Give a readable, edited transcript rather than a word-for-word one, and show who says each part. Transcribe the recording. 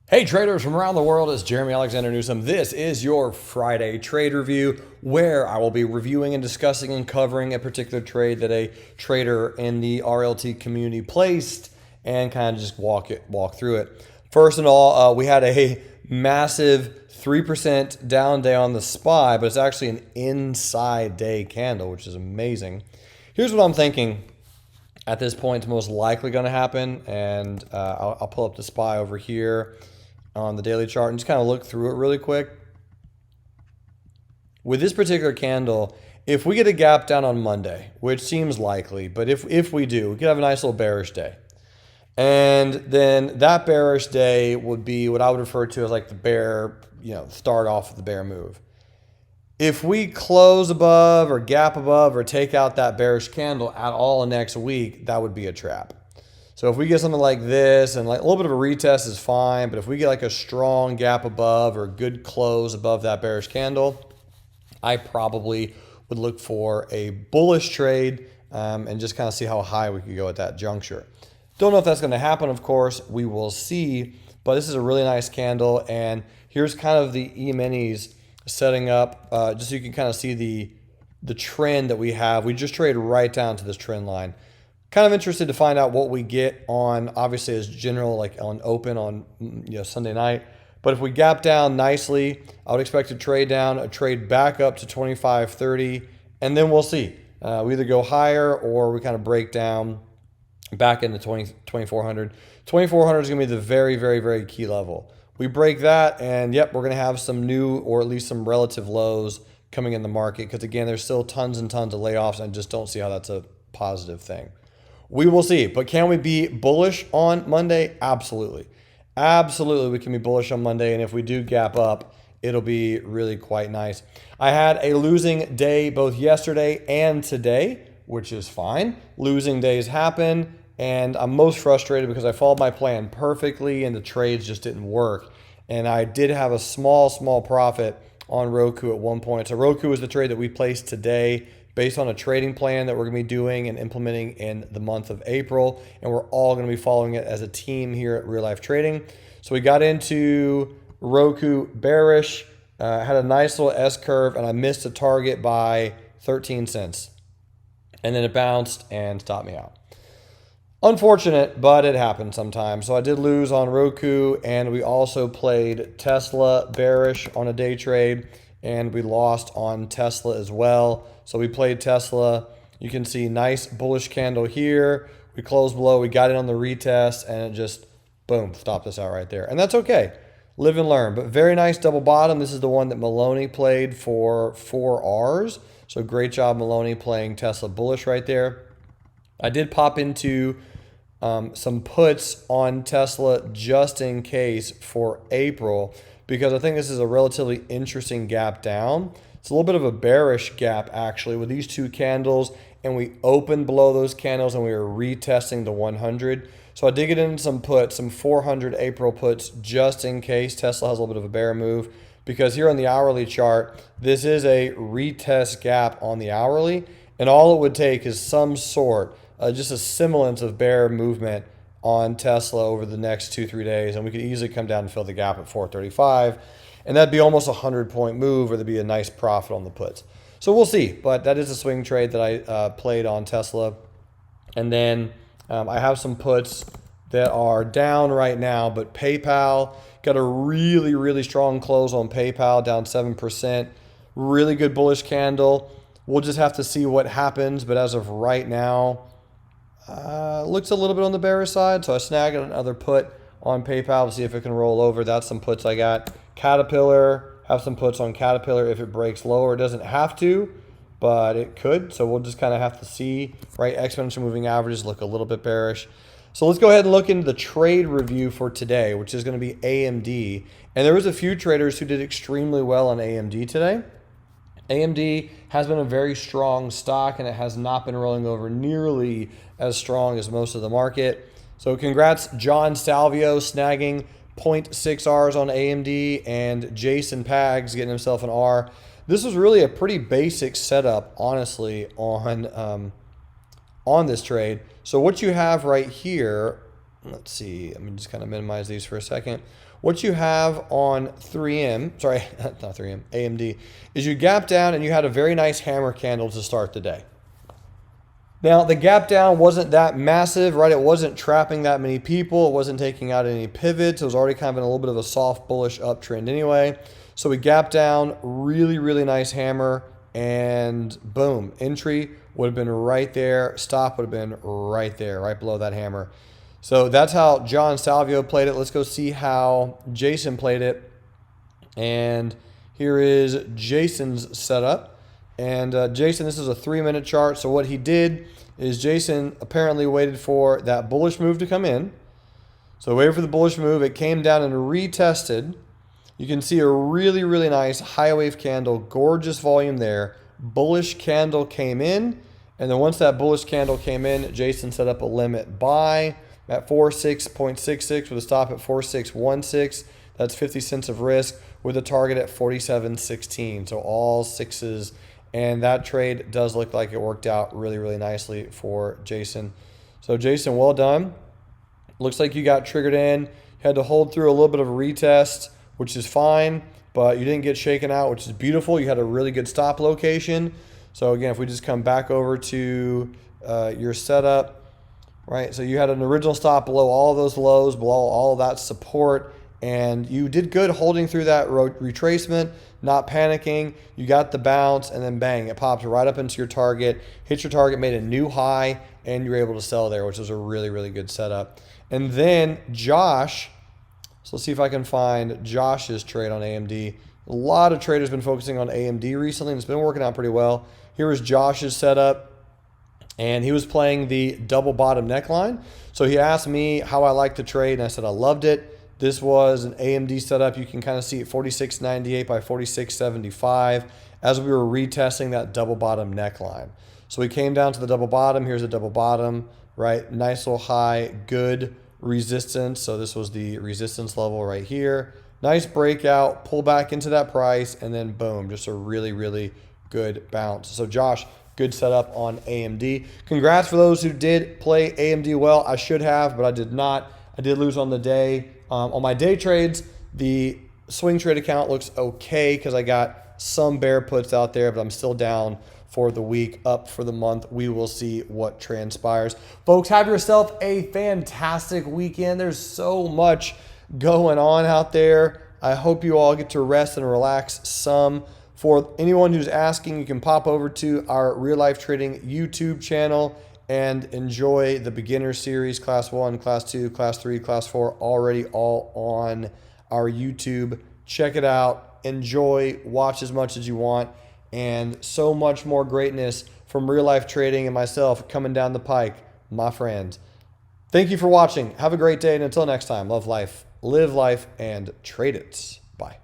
Speaker 1: Hey traders from around the world, it's Jeremy Alexander Newsom. This is your Friday trade review where I will be reviewing and discussing and covering a particular trade that a trader in the RLT community placed and kind of just walk through it. First of all, we had a massive 3% down day on the SPY, but it's actually an inside day candle, which is amazing. Here's what I'm thinking. At this point, it's most likely going to happen, and I'll pull up the SPY over here on the daily chart and just kind of look through it really quick. With this particular candle, if we get a gap down on Monday, which seems likely, but if we do, we could have a nice little bearish day. And then that bearish day would be what I would refer to as like the bear, start off with the bear move. If we close above or gap above or take out that bearish candle at all next week, that would be a trap. So if we get something like this and like a little bit of a retest is fine, but if we get like a strong gap above or a good close above that bearish candle, I probably would look for a bullish trade and just kind of see how high we could go at that juncture. Don't know if that's going to happen, of course. We will see, but this is a really nice candle, and here's kind of the E-minis setting up just so you can kind of see the trend that we have. We just trade right down to this trend line. Kind of interested to find out what we get on, obviously as general, like on open on Sunday night. But if we gap down nicely, I would expect to trade down, a trade back up to 25.30, and then we'll see. We either go higher or we kind of break down back into 2400. 2400 is going to be the very, very, very key level. We break that, and yep, we're going to have some new or at least some relative lows coming in the market because, again, there's still tons and tons of layoffs, and I just don't see how that's a positive thing. We will see, but can we be bullish on Monday? Absolutely. Absolutely, we can be bullish on Monday, and if we do gap up, it'll be really quite nice. I had a losing day both yesterday and today, which is fine. Losing days happen, and I'm most frustrated because I followed my plan perfectly, and the trades just didn't work. And I did have a small profit on Roku at one point. So Roku is the trade that we placed today, based on a trading plan that we're going to be doing and implementing in the month of April. And we're all going to be following it as a team here at Real Life Trading. So we got into Roku bearish, had a nice little S-curve, and I missed a target by 13 cents. And then it bounced and stopped me out. Unfortunate, but it happens sometimes. So I did lose on Roku, and we also played Tesla bearish on a day trade, and we lost on Tesla as well. So we played Tesla. You can see nice bullish candle here. We closed below. We got in on the retest, and it just, boom, stopped us out right there. And that's okay. Live and learn. But very nice double bottom. This is the one that Maloney played for 4Rs. So great job, Maloney, playing Tesla bullish right there. I did pop into some puts on Tesla just in case for April, because I think this is a relatively interesting gap down. It's a little bit of a bearish gap, actually, with these two candles, and we opened below those candles, and we were retesting the 100. So I did get in some puts, some 400 April puts, just in case Tesla has a little bit of a bear move, because here on the hourly chart, this is a retest gap on the hourly, and all it would take is some sort, just a semblance of bear movement on Tesla over the next 2-3 days, and we could easily come down and fill the gap at 435. And that'd be almost a 100-point move, or there'd be a nice profit on the puts. So we'll see. But that is a swing trade that I played on Tesla. And then I have some puts that are down right now. But PayPal, got a really, really strong close on PayPal, down 7%. Really good bullish candle. We'll just have to see what happens. But as of right now, looks a little bit on the bearish side. So I snagged another put on PayPal to see if it can roll over. That's some puts I got. Caterpillar, have some puts on Caterpillar if it breaks lower. It doesn't have to, but it could. So we'll just kind of have to see, right? Exponential moving averages look a little bit bearish. So let's go ahead and look into the trade review for today, which is going to be AMD. And there was a few traders who did extremely well on AMD today. AMD has been a very strong stock, and it has not been rolling over nearly as strong as most of the market. So congrats, John Salvio, snagging 0.6 Rs on AMD, and Jason Pags getting himself an R. This was really a pretty basic setup, honestly, on this trade. So what you have right here let's see, let me just kind of minimize these for a second. What you have on 3M, sorry, not 3M, AMD, is you gap down and you had a very nice hammer candle to start the day. Now, the gap down wasn't that massive, right? It wasn't trapping that many people. It wasn't taking out any pivots. It was already kind of in a little bit of a soft bullish uptrend anyway. So we gapped down, really, really nice hammer, and boom, entry would have been right there. Stop would have been right there, right below that hammer. So that's how John Salvio played it. Let's go see how Jason played it. And here is Jason's setup. And Jason, this is a 3-minute chart. So what he did is Jason apparently waited for that bullish move to come in. So waited for the bullish move. It came down and retested. You can see a really, really nice high wave candle. Gorgeous volume there. Bullish candle came in. And then once that bullish candle came in, Jason set up a limit buy at 46.66 with a stop at 4616. That's 50 cents of risk with a target at 47.16. So all sixes. And that trade does look like it worked out really, really nicely for Jason. So Jason, well done. Looks like you got triggered in. You had to hold through a little bit of a retest, which is fine, but you didn't get shaken out, which is beautiful. You had a really good stop location. So again, if we just come back over to your setup, right? So you had an original stop below all of those lows, below all of that support, and you did good holding through that retracement, not panicking. You got the bounce, and then bang, it popped right up into your target, hit your target, made a new high, and you were able to sell there, which was a really, really good setup. And then Josh, so let's see if I can find Josh's trade on AMD. A lot of traders have been focusing on AMD recently, and it's been working out pretty well. Here was Josh's setup, and he was playing the double bottom neckline. So he asked me how I liked the trade, and I said I loved it. This was an AMD setup. You can kind of see it 46.98 by 46.75 as we were retesting that double bottom neckline. So we came down to the double bottom. Here's a double bottom, right? Nice little high, good resistance. So this was the resistance level right here. Nice breakout, pull back into that price, and then boom, just a really, really good bounce. So Josh, good setup on AMD. Congrats for those who did play AMD well. I should have, but I did not. I did lose on the day. On my day trades, the swing trade account looks okay because I got some bear puts out there, but I'm still down for the week, up for the month. We will see what transpires. Folks, have yourself a fantastic weekend. There's so much going on out there. I hope you all get to rest and relax some. For anyone who's asking, you can pop over to our Real Life Trading YouTube channel and enjoy the beginner series, class 1, class 2, class 3, class 4, already all on our YouTube. Check it out, enjoy, watch as much as you want, and so much more greatness from Real Life Trading and myself coming down the pike, my friends. Thank you for watching. Have a great day, and until next time, love life, live life, and trade it. Bye.